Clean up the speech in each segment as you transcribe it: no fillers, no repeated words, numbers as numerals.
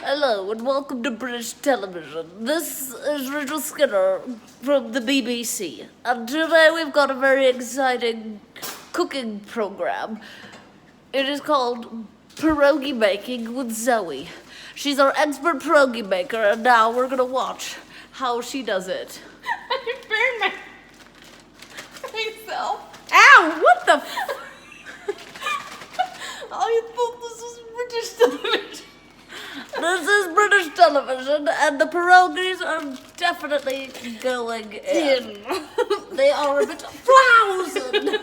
Hello and welcome to British television. This is Rachel Skinner from the BBC. And today we've got a very exciting cooking program. It is called Pierogi Making with Zoe. She's our expert pierogi maker, and now we're gonna watch how she does it. I burned myself. Ow! What the I thought this was British television. This is British television, and the pierogies are definitely going in. They are a bit frozen,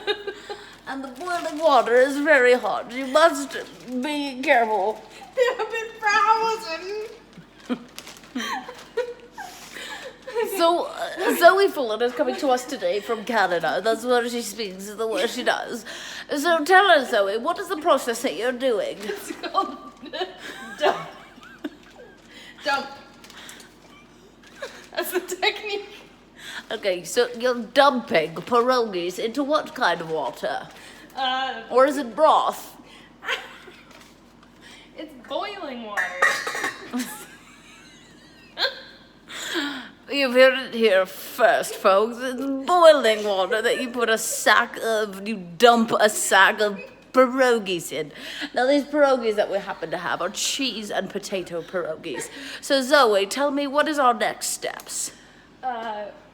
and the boiling water is very hot. You must be careful. They're a bit frozen. So, Zoe Fullen is coming to us today from Canada. That's what she speaks, is the word she does. So tell us, Zoe, what is the process that you're doing? It's called dump. Dump. That's the technique. Okay, so you're dumping pierogies into what kind of water? Or is it broth? It's boiling water. You've heard it here first, folks. It's boiling water that you dump a sack of pierogies in. Now, these pierogies that we happen to have are cheese and potato pierogies. So, Zoe, tell me, what is our next steps?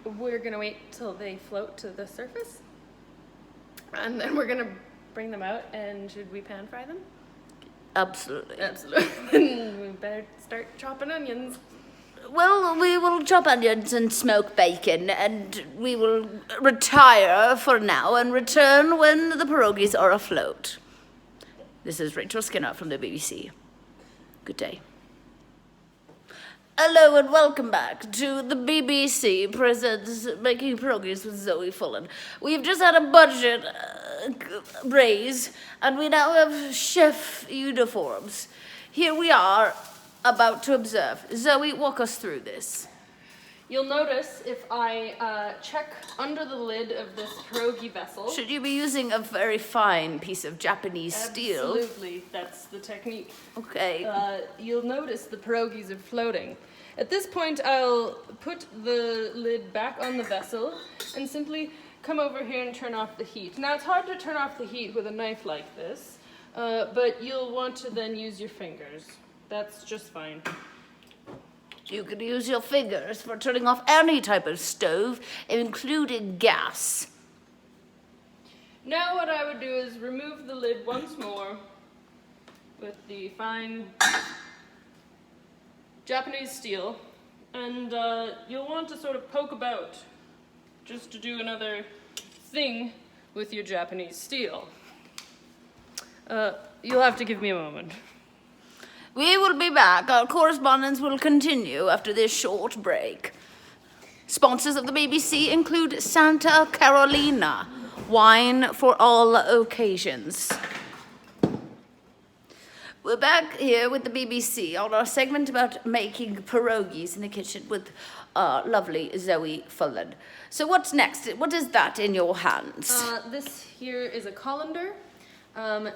We're gonna wait till they float to the surface. And then we're gonna bring them out, and should we pan fry them? Absolutely. Absolutely. We better start chopping onions. Well, we will chop onions and smoke bacon, and we will retire for now and return when the pierogies are afloat. This is Rachel Skinner from the BBC. Good day. Hello and welcome back to the BBC presents Making Pierogies with Zoe Fullen. We've just had a budget raise, and we now have chef uniforms. Here we are, about to observe. Zoe, walk us through this. You'll notice if I check under the lid of this pierogi vessel. Should you be using a very fine piece of Japanese steel? Absolutely, that's the technique. Okay. You'll notice the pierogies are floating. At this point, I'll put the lid back on the vessel and simply come over here and turn off the heat. Now, it's hard to turn off the heat with a knife like this, but you'll want to then use your fingers. That's just fine. You can use your fingers for turning off any type of stove, including gas. Now what I would do is remove the lid once more with the fine Japanese steel, and you'll want to sort of poke about just to do another thing with your Japanese steel. You'll have to give me a moment. We will be back. Our correspondence will continue after this short break. Sponsors of the BBC include Santa Carolina, wine for all occasions. We're back here with the BBC on our segment about making pierogies in the kitchen with lovely Zoe Fullen. So what's next? What is that in your hands? This here is a colander.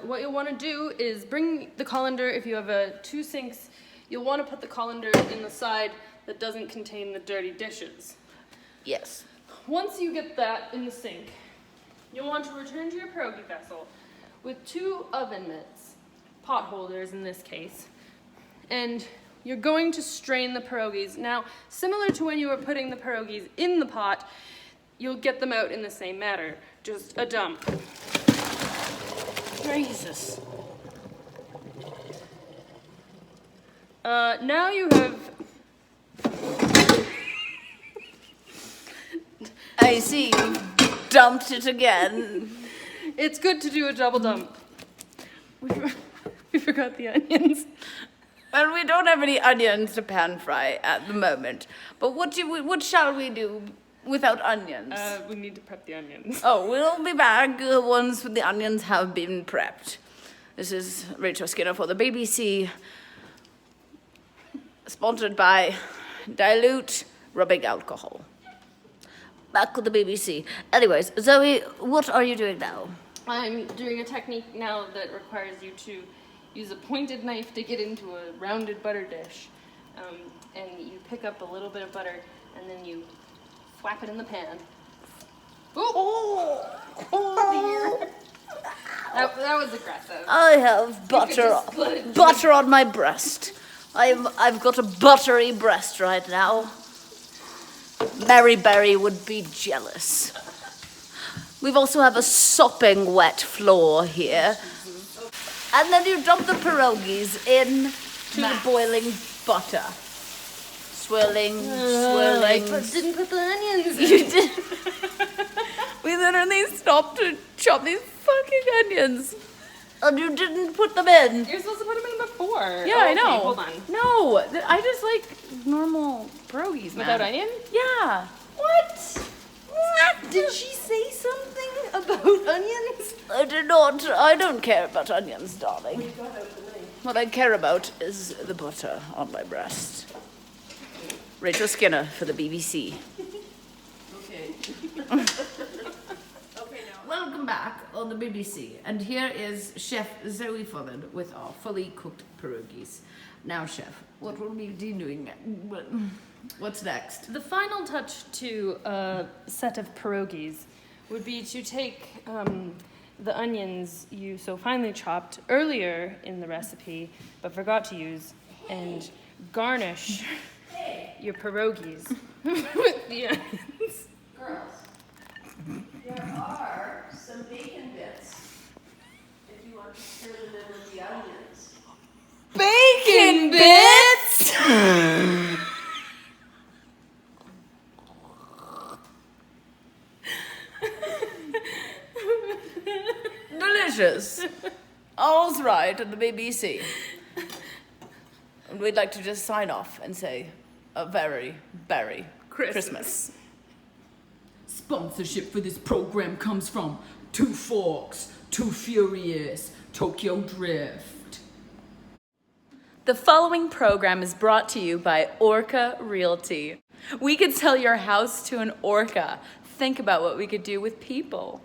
What you'll want to do is bring the colander. If you have 2 sinks, you'll want to put the colander in the side that doesn't contain the dirty dishes. Yes. Once you get that in the sink, you'll want to return to your pierogi vessel with 2 oven mitts, pot holders in this case, and you're going to strain the pierogies. Now, similar to when you were putting the pierogies in the pot, you'll get them out in the same manner, just a dump. Jesus. Now you have... I see you've dumped it again. It's good to do a double dump. We forgot the onions. Well, we don't have any onions to pan fry at the moment. But what shall we do without onions? We need to prep the onions. Oh, we'll be back once the onions have been prepped. This is Rachel Skinner for the BBC, sponsored by Dilute Rubbing Alcohol. Back with the BBC. Anyways, Zoe, what are you doing now? I'm doing a technique now that requires you to use a pointed knife to get into a rounded butter dish. And you pick up a little bit of butter, and then you whap it in the pan. Oh dear. That was aggressive. I have butter on my breast. I've got a buttery breast right now. Mary Berry would be jealous. We've also have a sopping wet floor here. And then you dump the pierogies in to the boiling butter. Swirling. But didn't put the onions in. You did. We literally stopped to chop these fucking onions. And you didn't put them in. You're supposed to put them in before. Yeah, I know. Okay, hold on. No, I just like normal pierogies, man. Without onion? Yeah. What? Did she say something about onions? I did not. I don't care about onions, darling. What I care about is the butter on my breast. Rachel Skinner for the BBC. Okay. Welcome back on the BBC, and here is Chef Zoe Fullen with our fully cooked pierogies. Now, Chef, what will we be doing? What's next? The final touch to a set of pierogies would be to take the onions you so finely chopped earlier in the recipe, but forgot to use, and garnish your pierogies with the onions. Girls, there are some bacon bits if you want to stir them in with the onions. Bacon bits! Delicious. All's right at the BBC. And we'd like to just sign off and say a very, very Christmas. Sponsorship for this program comes from Two Forks, Too Furious, Tokyo Drift. The following program is brought to you by Orca Realty. We could sell your house to an orca. Think about what we could do with people.